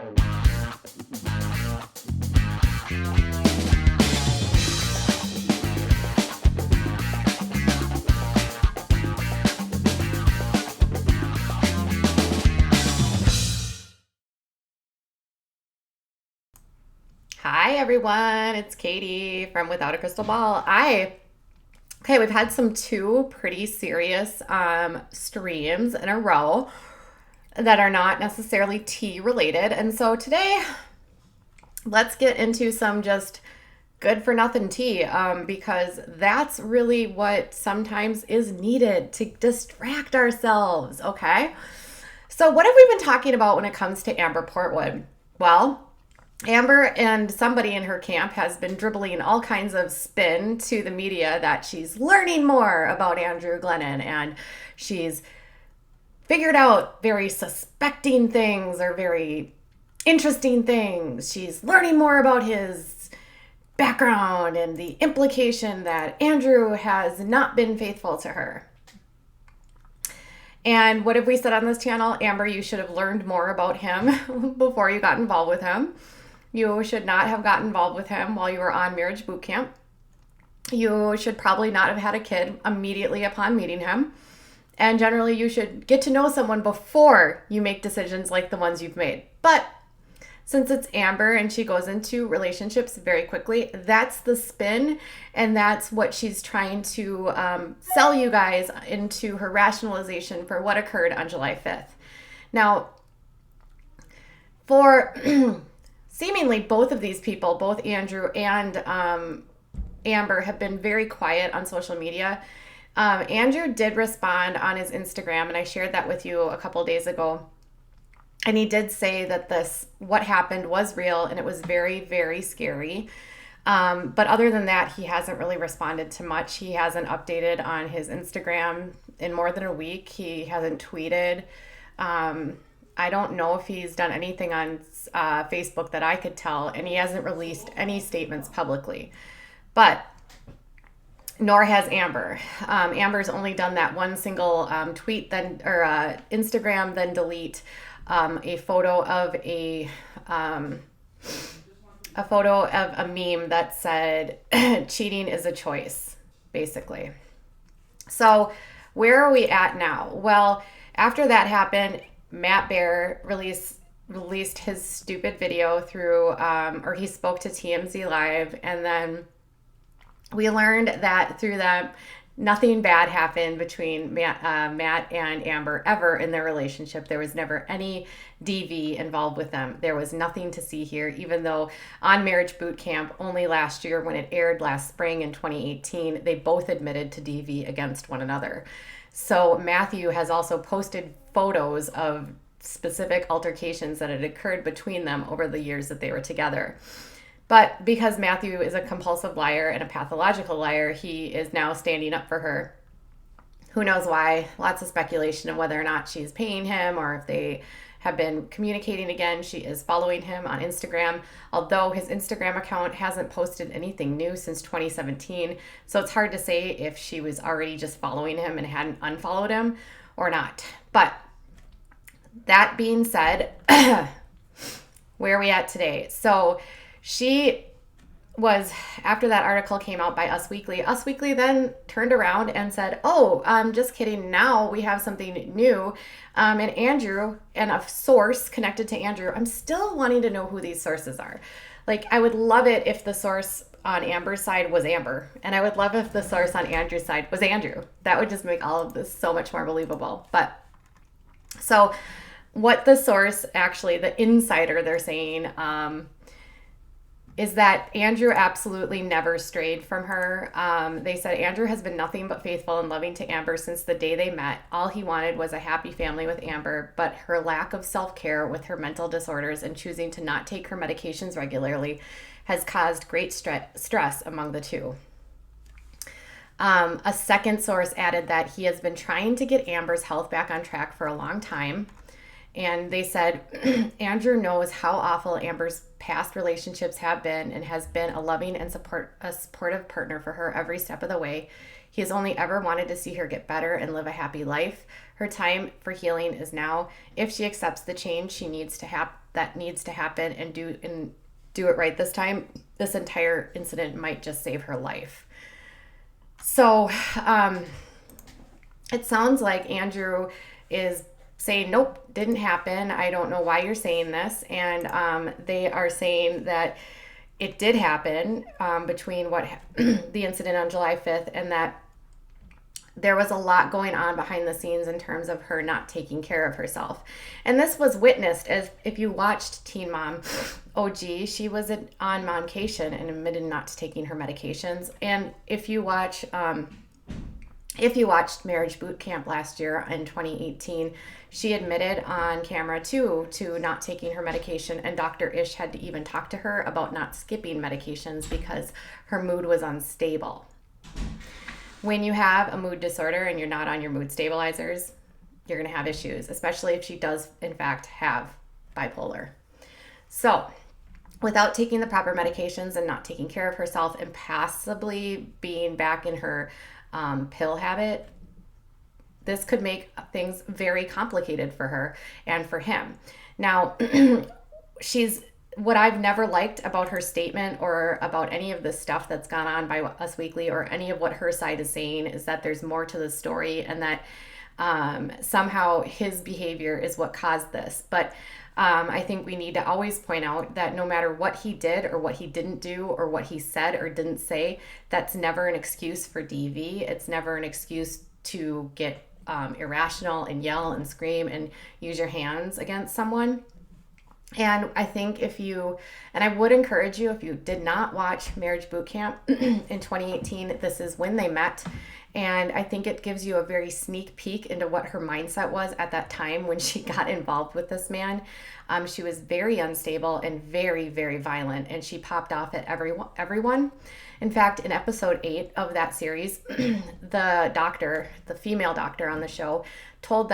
Hi everyone, it's Katie from Without a Crystal Ball. We've had two pretty serious streams in a row that are not necessarily tea related. And so today, let's get into some just good for nothing tea because that's really what sometimes is needed to distract ourselves, okay? So, what have we been talking about when it comes to Amber Portwood? Well, Amber and somebody in her camp has been dribbling all kinds of spin to the media that she's learning more about Andrew Glennon and she's figured out very suspecting things or very interesting things. She's learning more about his background and the implication that Andrew has not been faithful to her. And what have we said on this channel? Amber, you should have learned more about him before you got involved with him. You should not have gotten involved with him while you were on marriage boot camp. You should probably not have had a kid immediately upon meeting him. And generally, you should get to know someone before you make decisions like the ones you've made. But since it's Amber and she goes into relationships very quickly, that's the spin, and that's what she's trying to sell you guys into her rationalization for what occurred on July 5th. Now, for seemingly both of these people, both Andrew and Amber, have been very quiet on social media. Andrew did respond on his Instagram, and I shared that with you a couple days ago. And he did say that what happened was real and it was very, very scary. But other than that, he hasn't really responded to much. He hasn't updated on his Instagram in more than a week. He hasn't tweeted. I don't know if he's done anything on Facebook that I could tell, and he hasn't released any statements publicly. But nor has Amber. Amber's only done that one single tweet, Instagram, then delete a photo of a meme that said cheating is a choice, basically. So where are we at now? Well, after that happened, Matt Bear released his stupid video or he spoke to TMZ Live, and then we learned that through that nothing bad happened between Matt and Amber ever in their relationship. There was never any DV involved with them. There was nothing to see here, even though on Marriage Boot Camp only last year, when it aired last spring in 2018, they both admitted to DV against one another. So Matthew has also posted photos of specific altercations that had occurred between them over the years that they were together. But because Matthew is a compulsive liar and a pathological liar, he is now standing up for her. Who knows why? Lots of speculation of whether or not she's paying him or if they have been communicating again. She is following him on Instagram, although his Instagram account hasn't posted anything new since 2017. So it's hard to say if she was already just following him and hadn't unfollowed him or not. But that being said, where are we at today? So she was, after that article came out by Us Weekly then turned around and said, just kidding, now we have something new. And Andrew, and a source connected to Andrew, I'm still wanting to know who these sources are. Like, I would love it if the source on Amber's side was Amber, and I would love if the source on Andrew's side was Andrew. That would just make all of this so much more believable. But, so what the source, actually, the insider, they're saying, is that Andrew absolutely never strayed from her. They said Andrew has been nothing but faithful and loving to Amber since the day they met. All he wanted was a happy family with Amber, but her lack of self-care with her mental disorders and choosing to not take her medications regularly has caused great stress among the two. A second source added that he has been trying to get Amber's health back on track for a long time. And they said, Andrew knows how awful Amber's past relationships have been and has been a loving and supportive partner for her every step of the way. He has only ever wanted to see her get better and live a happy life. Her time for healing is now. If she accepts the change she needs to that needs to happen and do it right this time, this entire incident might just save her life. So it sounds like Andrew is saying, nope, didn't happen. I don't know why you're saying this. And they are saying that it did happen between the incident on July 5th and that there was a lot going on behind the scenes in terms of her not taking care of herself. And this was witnessed as if you watched Teen Mom OG, she was on medication and admitted not to taking her medications. And if you watched Marriage Boot Camp last year in 2018, she admitted on camera too to not taking her medication, and Dr. Ish had to even talk to her about not skipping medications because her mood was unstable. When you have a mood disorder and you're not on your mood stabilizers, you're going to have issues, especially if she does in fact have bipolar. So without taking the proper medications and not taking care of herself and possibly being back in her pill habit, this could make things very complicated for her and for him. Now, what I've never liked about her statement or about any of the stuff that's gone on by Us Weekly or any of what her side is saying is that there's more to the story and that somehow his behavior is what caused this. But I think we need to always point out that no matter what he did or what he didn't do or what he said or didn't say, that's never an excuse for DV. It's never an excuse to get irrational and yell and scream and use your hands against someone. And I think I would encourage you, if you did not watch Marriage Boot Camp in 2018, this is when they met. And I think it gives you a very sneak peek into what her mindset was at that time when she got involved with this man. She was very unstable and very, very violent, and she popped off at everyone. In fact, in episode 8 of that series, the female doctor on the show, told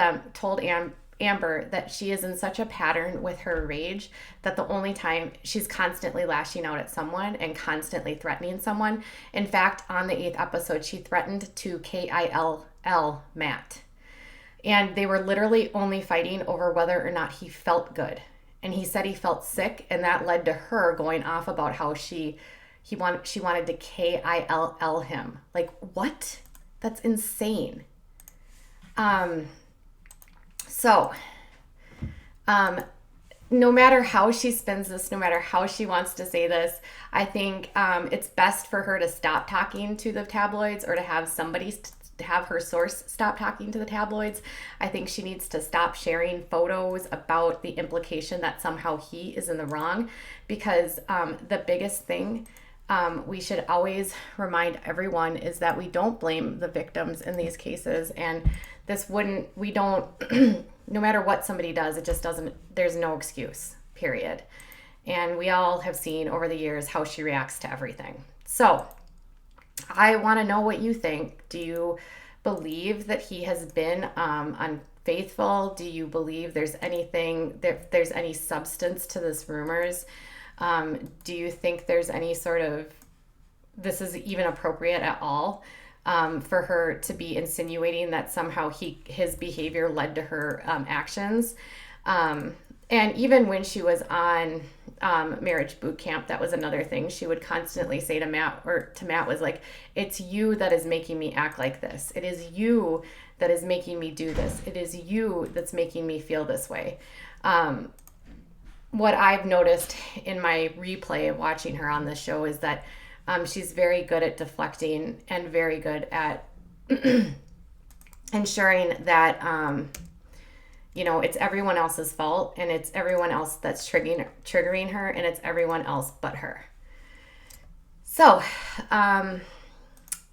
Amber that she is in such a pattern with her rage that the only time she's constantly lashing out at someone and constantly threatening someone. In fact, on the 8th episode, she threatened to kill Matt. And they were literally only fighting over whether or not he felt good. And he said he felt sick, and that led to her going off about how she wanted to kill him. Like, what? That's insane. So, no matter how she spins this, no matter how she wants to say this, I think it's best for her to stop talking to the tabloids or to have have her source stop talking to the tabloids. I think she needs to stop sharing photos about the implication that somehow he is in the wrong, because the biggest thing we should always remind everyone is that we don't blame the victims in these cases, and no matter what somebody does, it just doesn't, there's no excuse, period. And we all have seen over the years how she reacts to everything. So I want to know what you think. Do you believe that he has been unfaithful? Do you believe there's any substance to this rumors? Do you think there's any sort of, this is even appropriate at all? For her to be insinuating that somehow his behavior led to her actions. And even when she was on Marriage Boot Camp, that was another thing she would constantly say to Matt was like, it's you that is making me act like this. It is you that is making me do this. It is you that's making me feel this way. What I've noticed in my replay of watching her on this show is that she's very good at deflecting and very good at ensuring that, it's everyone else's fault and it's everyone else that's triggering her and it's everyone else but her. So,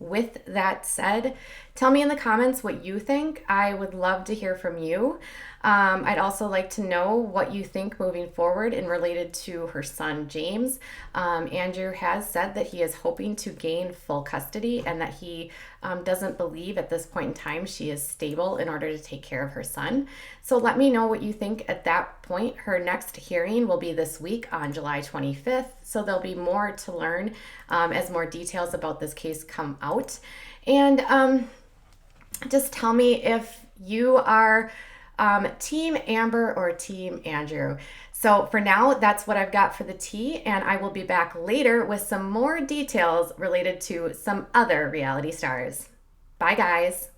with that said, tell me in the comments what you think. I would love to hear from you. I'd also like to know what you think moving forward in related to her son, James. Andrew has said that he is hoping to gain full custody and that he doesn't believe at this point in time she is stable in order to take care of her son. So let me know what you think at that point. Her next hearing will be this week on July 25th. So there'll be more to learn as more details about this case come out. And just tell me if you are Team Amber or Team Andrew? So for now, that's what I've got for the tea, and I will be back later with some more details related to some other reality stars. Bye, guys.